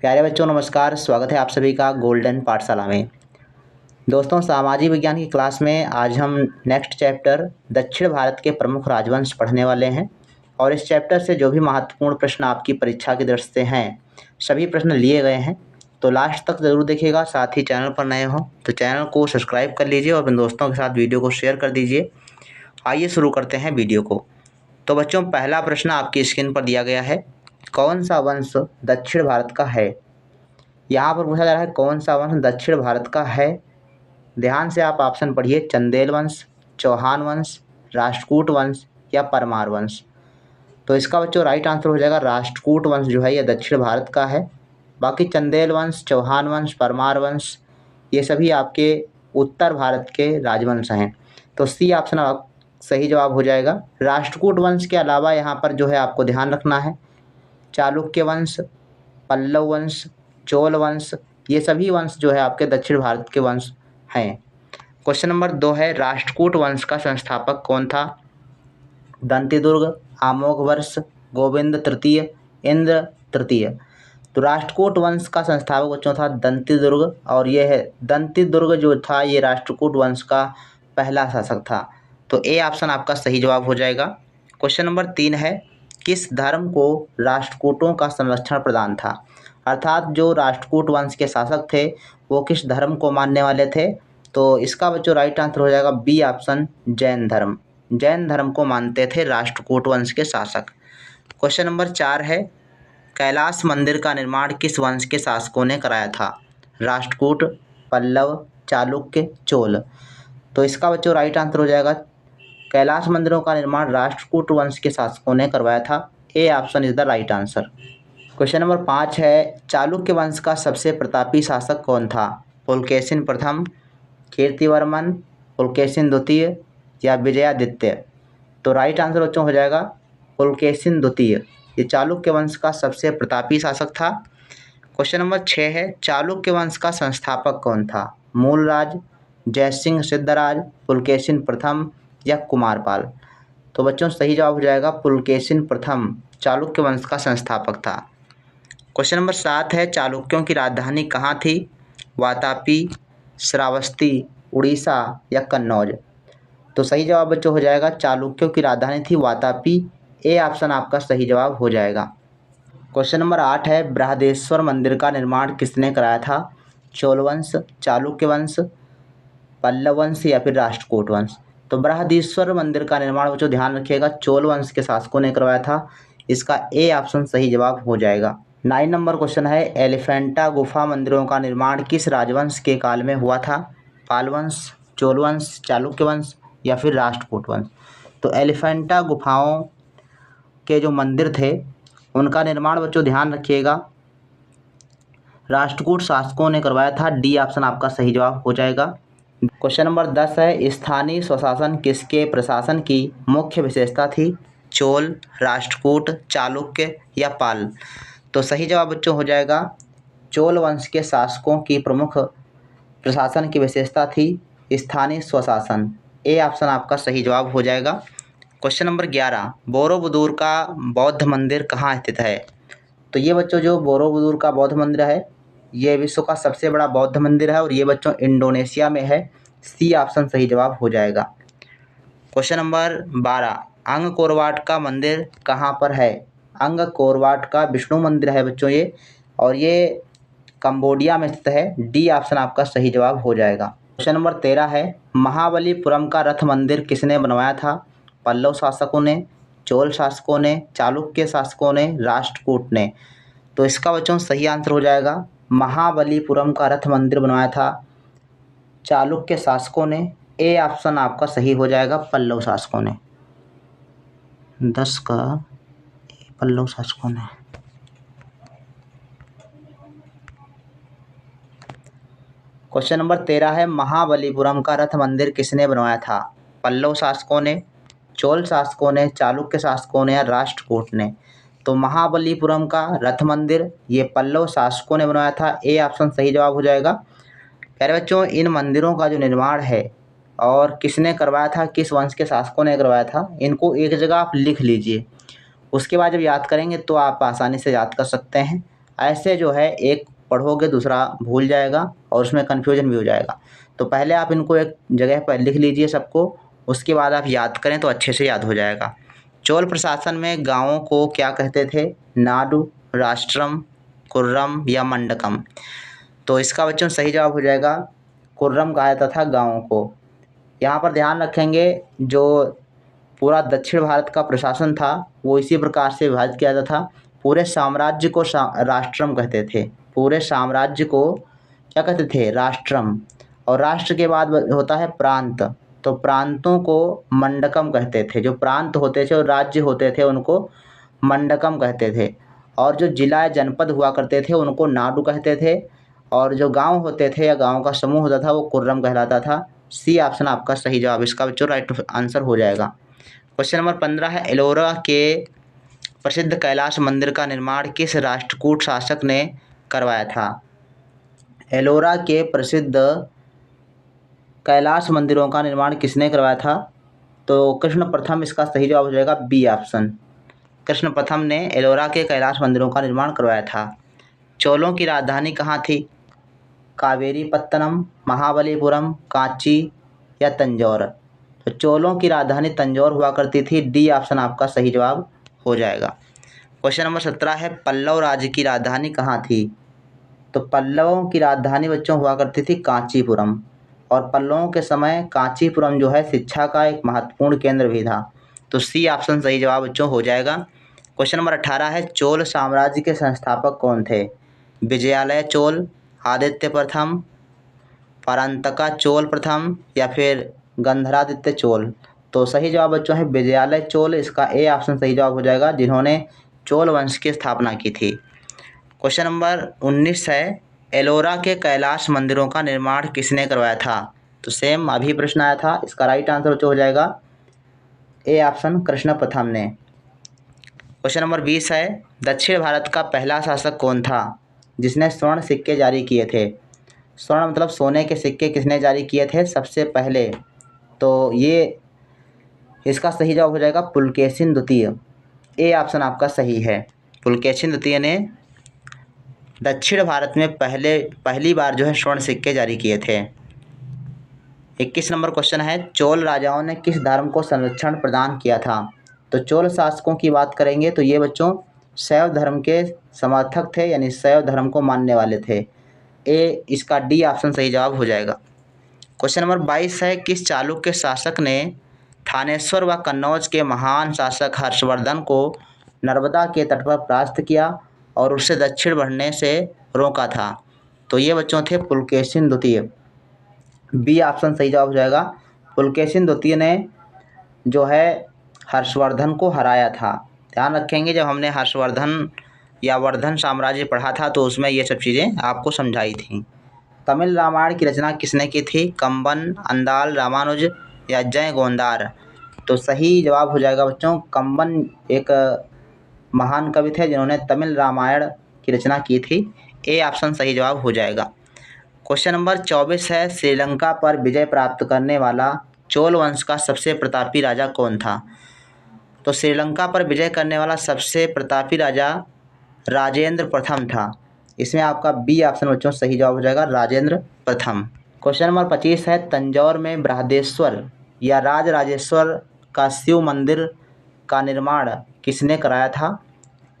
प्यारे बच्चों नमस्कार। स्वागत है आप सभी का गोल्डन पाठशाला में। दोस्तों, सामाजिक विज्ञान की क्लास में आज हम नेक्स्ट चैप्टर दक्षिण भारत के प्रमुख राजवंश पढ़ने वाले हैं और इस चैप्टर से जो भी महत्वपूर्ण प्रश्न आपकी परीक्षा की दृष्टि से हैं सभी प्रश्न लिए गए हैं, तो लास्ट तक ज़रूर देखिएगा। साथ ही चैनल पर नए हो तो चैनल को सब्सक्राइब कर लीजिए और अपने दोस्तों के साथ वीडियो को शेयर कर दीजिए। आइए शुरू करते हैं वीडियो को। तो बच्चों, पहला प्रश्न आपकी स्क्रीन पर दिया गया है, कौन सा वंश दक्षिण भारत का है। यहाँ पर पूछा जा रहा है कौन सा वंश दक्षिण भारत का है। ध्यान से आप ऑप्शन पढ़िए, चंदेल वंश, चौहान वंश, राष्ट्रकूट वंश या परमार वंश। तो इसका बच्चों राइट आंसर हो जाएगा राष्ट्रकूट वंश जो है यह दक्षिण भारत का है। बाकी चंदेल वंश, चौहान वंश, परमार वंश ये सभी आपके उत्तर भारत के राजवंश हैं। तो सी ऑप्शन आप सही जवाब हो जाएगा। राष्ट्रकूट वंश के अलावा यहाँ पर जो है आपको ध्यान रखना है चालुक्य वंश, पल्लव वंश, चोल वंश ये सभी वंश जो है आपके दक्षिण भारत के वंश हैं। क्वेश्चन नंबर 2 है, राष्ट्रकूट वंश का संस्थापक कौन था। दंतिदुर्ग, अमोघवर्ष, गोविंद तृतीय, इंद्र तृतीय। तो राष्ट्रकूट वंश का संस्थापक बच्चों था दंतिदुर्ग और यह है दंतिदुर्ग जो था ये राष्ट्रकूट वंश का पहला शासक था। तो ए ऑप्शन आपका सही जवाब हो जाएगा। क्वेश्चन नंबर 3 है, किस धर्म को राष्ट्रकूटों का संरक्षण प्रदान था। अर्थात जो राष्ट्रकूट वंश के शासक थे वो किस धर्म को मानने वाले थे। तो इसका बच्चों राइट आंसर हो जाएगा बी ऑप्शन, जैन धर्म। जैन धर्म को मानते थे राष्ट्रकूट वंश के शासक। क्वेश्चन नंबर 4 है, कैलाश मंदिर का निर्माण किस वंश के शासकों ने कराया था। राष्ट्रकूट, पल्लव, चालुक्य, चोल। तो इसका बच्चों राइट आंसर हो जाएगा कैलाश मंदिरों का निर्माण राष्ट्रकूट वंश के शासकों ने करवाया था। A option is the right answer. Question number 5 है, चालुक्य वंश का सबसे प्रतापी शासक कौन था। पुलकेशिन प्रथम, कीर्तिवर्मन, पुलकेशिन द्वितीय या विजयादित्य। तो राइट आंसर बच्चों हो जाएगा पुलकेशिन द्वितीय। ये चालुक्य वंश का सबसे प्रतापी शासक था। क्वेश्चन नंबर 6 है, चालुक्य वंश का संस्थापक कौन था। मूलराज, जयसिंह सिद्धराज, पुलकेशिन प्रथम या कुमारपाल। तो बच्चों सही जवाब हो जाएगा पुलकेशिन प्रथम चालुक्य वंश का संस्थापक था। क्वेश्चन नंबर 7 है, चालुक्यों की राजधानी कहाँ थी। वातापी, श्रावस्ती, उड़ीसा या कन्नौज। तो सही जवाब बच्चों हो जाएगा चालुक्यों की राजधानी थी वातापी। ए ऑप्शन आपका सही जवाब हो जाएगा। क्वेश्चन नंबर 8 है, बृहदेश्वर मंदिर का निर्माण किसने कराया था। चोल वंश, चालुक्य वंश, पल्लव वंश या फिर राष्ट्रकूट वंश। तो बृहदेश्वर मंदिर का निर्माण बच्चों ध्यान रखिएगा चोल वंश के शासकों ने करवाया था। इसका ए ऑप्शन सही जवाब हो जाएगा। 9 नंबर क्वेश्चन है, एलिफेंटा गुफा मंदिरों का निर्माण किस राजवंश के काल में हुआ था। पाल वंश, चोल वंश, चालुक्य वंश या फिर राष्ट्रकूट वंश। तो एलिफेंटा गुफाओं के जो मंदिर थे उनका निर्माण बच्चों ध्यान रखिएगा राष्ट्रकूट शासकों ने करवाया था। डी ऑप्शन आपका सही जवाब हो जाएगा। क्वेश्चन नंबर 10 है, स्थानीय स्वशासन किसके प्रशासन की मुख्य विशेषता थी। चोल, राष्ट्रकूट, चालुक्य या पाल। तो सही जवाब बच्चों हो जाएगा चोल वंश के शासकों की प्रमुख प्रशासन की विशेषता थी स्थानीय स्वशासन। ए ऑप्शन आपका सही जवाब हो जाएगा। क्वेश्चन नंबर 11, बोरोबुदूर का बौद्ध मंदिर कहाँ स्थित है। तो ये बच्चों जो बोरोबुदूर का बौद्ध मंदिर है ये विश्व का सबसे बड़ा बौद्ध मंदिर है और ये बच्चों इंडोनेशिया में है। सी ऑप्शन सही जवाब हो जाएगा। क्वेश्चन नंबर 12, अंगकोर वाट का मंदिर कहाँ पर है। अंगकोर वाट का विष्णु मंदिर है बच्चों ये, और ये कंबोडिया में स्थित है। डी ऑप्शन आपका सही जवाब हो जाएगा। क्वेश्चन नंबर 13 है, महाबलीपुरम का रथ मंदिर किसने बनवाया था। पल्लव शासकों ने, चोल शासकों ने, चालुक्य शासकों ने, राष्ट्रकूट ने। तो इसका बच्चों सही आंसर हो जाएगा महाबलीपुरम का रथ मंदिर बनवाया था चालुक्य शासकों ने। ए ऑप्शन आपका सही हो जाएगा पल्लव शासकों ने। 10 का पल्लव शासकों ने। क्वेश्चन नंबर 13 है, महाबलीपुरम का रथ मंदिर किसने बनवाया था। पल्लव शासकों ने, चोल शासकों ने, चालुक्य शासकों ने या राष्ट्रकूट ने। तो महाबलीपुरम का रथ मंदिर ये पल्लव शासकों ने बनवाया था। ए ऑप्शन सही जवाब हो जाएगा। प्यारे बच्चों, इन मंदिरों का जो निर्माण है और किसने करवाया था, किस वंश के शासकों ने करवाया था, इनको एक जगह आप लिख लीजिए। उसके बाद जब याद करेंगे तो आप आसानी से याद कर सकते हैं। ऐसे जो है एक पढ़ोगे दूसरा भूल जाएगा और उसमें कन्फ्यूजन भी हो जाएगा। तो पहले आप इनको एक जगह पर लिख लीजिए सबको, उसके बाद आप याद करें तो अच्छे से याद हो जाएगा। चोल प्रशासन में गाँवों को क्या कहते थे? नाडु, राष्ट्रम, कुर्रम या मंडकम। तो इसका बच्चों सही जवाब हो जाएगा कुर्रम कहा जाता था गाँवों को। यहाँ पर ध्यान रखेंगे जो पूरा दक्षिण भारत का प्रशासन था वो इसी प्रकार से विभाजित किया जाता था। पूरे साम्राज्य को राष्ट्रम कहते थे। पूरे साम्राज्य को क्या कहते थे? राष्ट्रम। और राष्ट्र के बाद होता है प्रांत, तो प्रांतों को मंडकम कहते थे। जो प्रांत होते थे और राज्य होते थे उनको मंडकम कहते थे। और जो जिला या जनपद हुआ करते थे उनको नाडु कहते थे। और जो गांव होते थे या गांव का समूह होता था वो कुर्रम कहलाता था। सी ऑप्शन आपका सही जवाब इसका बच्चों राइट आंसर हो जाएगा। क्वेश्चन नंबर 15 है, एलोरा के प्रसिद्ध कैलाश मंदिर का निर्माण किस राष्ट्रकूट शासक ने करवाया था? एलोरा के प्रसिद्ध कैलाश मंदिरों का निर्माण किसने करवाया था? तो कृष्ण प्रथम इसका सही जवाब हो जाएगा बी ऑप्शन। कृष्ण प्रथम ने एलोरा के कैलाश मंदिरों का निर्माण करवाया था। चोलों की राजधानी कहाँ थी? कावेरीपत्तनम, महाबलीपुरम, कांची या तंजौर। तो चोलों की राजधानी तंजौर हुआ करती थी। डी ऑप्शन आपका सही जवाब हो जाएगा। क्वेश्चन नंबर 17 है, पल्लव राज्य की राजधानी कहाँ थी? तो पल्लवों की राजधानी बच्चों हुआ करती थी कांचीपुरम। और पल्लवों के समय कांचीपुरम जो है शिक्षा का एक महत्वपूर्ण केंद्र भी था। तो सी ऑप्शन सही जवाब बच्चों हो जाएगा। क्वेश्चन नंबर 18 है, चोल साम्राज्य के संस्थापक कौन थे? विजयालय चोल, आदित्य प्रथम, परांतका चोल प्रथम या फिर गंधरादित्य चोल। तो सही जवाब बच्चों है विजयालय चोल, इसका ए ऑप्शन सही जवाब हो जाएगा, जिन्होंने चोल वंश की स्थापना की थी। क्वेश्चन नंबर 19 है, एलोरा के कैलाश मंदिरों का निर्माण किसने करवाया था? तो सेम अभी प्रश्न आया था, इसका राइट आंसर बच्चों हो जाएगा ए ऑप्शन कृष्ण प्रथम ने। क्वेश्चन नंबर 20 है, दक्षिण भारत का पहला शासक कौन था जिसने स्वर्ण सिक्के जारी किए थे? स्वर्ण मतलब सोने के सिक्के किसने जारी किए थे सबसे पहले? तो ये इसका सही जवाब हो जाएगा पुलकेशिन द्वितीय। ए ऑप्शन आपका सही है। पुलकेशिन द्वितीय ने दक्षिण भारत में पहली बार जो है स्वर्ण सिक्के जारी किए थे। 21 नंबर क्वेश्चन है, चोल राजाओं ने किस धर्म को संरक्षण प्रदान किया था? तो चोल शासकों की बात करेंगे तो ये बच्चों शैव धर्म के समर्थक थे, यानी शैव धर्म को मानने वाले थे। ए इसका डी ऑप्शन सही जवाब हो जाएगा। क्वेश्चन नंबर 22 है, किस चालुक्य शासक ने थानेश्वर व कन्नौज के महान शासक हर्षवर्धन को नर्मदा के तट पर परास्त किया और उससे दक्षिण बढ़ने से रोका था? तो ये बच्चों थे पुलकेशिन द्वितीय। बी ऑप्शन सही जवाब हो जाएगा। पुलकेशिन द्वितीय ने जो है हर्षवर्धन को हराया था। ध्यान रखेंगे जब हमने हर्षवर्धन या वर्धन साम्राज्य पढ़ा था तो उसमें ये सब चीज़ें आपको समझाई थी। तमिल रामायण की रचना किसने की थी? कंबन, अंदाल, रामानुज या जय गोंदार। तो सही जवाब हो जाएगा बच्चों कंबन एक महान कवि थे जिन्होंने तमिल रामायण की रचना की थी। ए ऑप्शन सही जवाब हो जाएगा। क्वेश्चन नंबर 24 है, श्रीलंका पर विजय प्राप्त करने वाला चोल वंश का सबसे प्रतापी राजा कौन था? तो श्रीलंका पर विजय करने वाला सबसे प्रतापी राजा राजेंद्र प्रथम था। इसमें आपका बी ऑप्शन बच्चों सही जवाब हो जाएगा राजेंद्र प्रथम। क्वेश्चन नंबर 25 है, तंजौर में बृहदेश्वर या राजराजेश्वर का शिव मंदिर का निर्माण किसने कराया था?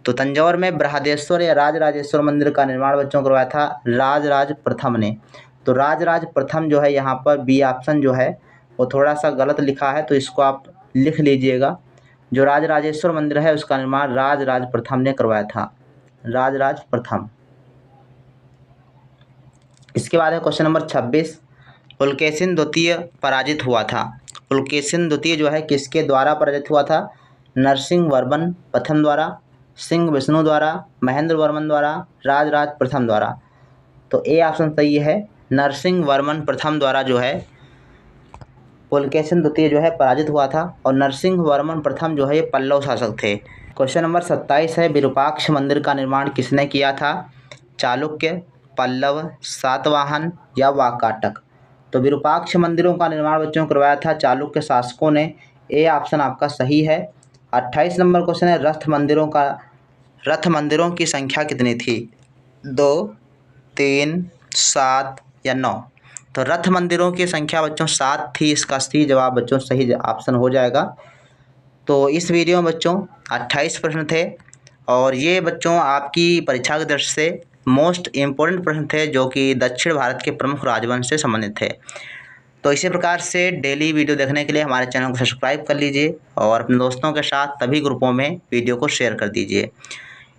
तो तंजौर में बृहदेश्वर या राजराजेश्वर मंदिर का निर्माण बच्चों करवाया था राजराज प्रथम ने। तो राजराज प्रथम जो है यहाँ पर बी ऑप्शन जो है वो थोड़ा सा गलत लिखा है, तो इसको आप लिख लीजिएगा। जो राजराजेश्वर मंदिर है उसका निर्माण राजराज प्रथम ने करवाया था, राजराज प्रथम। इसके बाद है क्वेश्चन नंबर 26, पुलकेशिन द्वितीय पराजित हुआ था। पुलकेशिन द्वितीय जो है किसके द्वारा पराजित हुआ था? नरसिंह वर्मन प्रथम द्वारा, सिंह विष्णु द्वारा, महेंद्र वर्मन द्वारा, राजराज प्रथम द्वारा। तो ए ऑप्शन सही है, नरसिंह वर्मन प्रथम द्वारा जो है पुलकेशिन द्वितीय जो है पराजित हुआ था। और नरसिंह वर्मन प्रथम जो है ये पल्लव शासक थे। क्वेश्चन नंबर 27 है, विरूपाक्ष मंदिर का निर्माण किसने किया था? चालुक्य, पल्लव, सातवाहन या वाकाटक। तो विरूपाक्ष मंदिरों का निर्माण बच्चों करवाया था चालुक्य शासकों ने। ए ऑप्शन आपका सही है। 28 नंबर क्वेश्चन है, रथ मंदिरों की संख्या कितनी थी? 2, 3, 7 या 9। तो रथ मंदिरों की संख्या बच्चों 7 थी। इसका सही जवाब बच्चों सही ऑप्शन हो जाएगा। तो इस वीडियो में बच्चों 28 प्रश्न थे और ये बच्चों आपकी परीक्षा की दृष्टि से मोस्ट इम्पोर्टेंट प्रश्न थे जो कि दक्षिण भारत के प्रमुख राजवंश से संबंधित थे। तो इसी प्रकार से डेली वीडियो देखने के लिए हमारे चैनल को सब्सक्राइब कर लीजिए और अपने दोस्तों के साथ सभी ग्रुपों में वीडियो को शेयर कर दीजिए।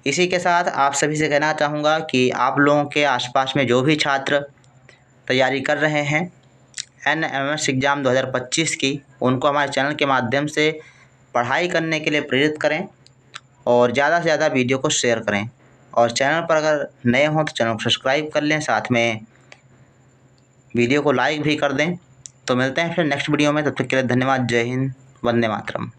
इसी के साथ आप सभी से कहना चाहूँगा कि आप लोगों के आसपास में जो भी छात्र तैयारी कर रहे हैं NMS एग्ज़ाम 2025 की, उनको हमारे चैनल के माध्यम से पढ़ाई करने के लिए प्रेरित करें और ज़्यादा से ज़्यादा वीडियो को शेयर करें। और चैनल पर अगर नए हों तो चैनल को सब्सक्राइब कर लें, साथ में वीडियो को लाइक भी कर दें। तो मिलते हैं फिर नेक्स्ट वीडियो में, तब तक के लिए धन्यवाद। जय हिंद, वंदे मातरम।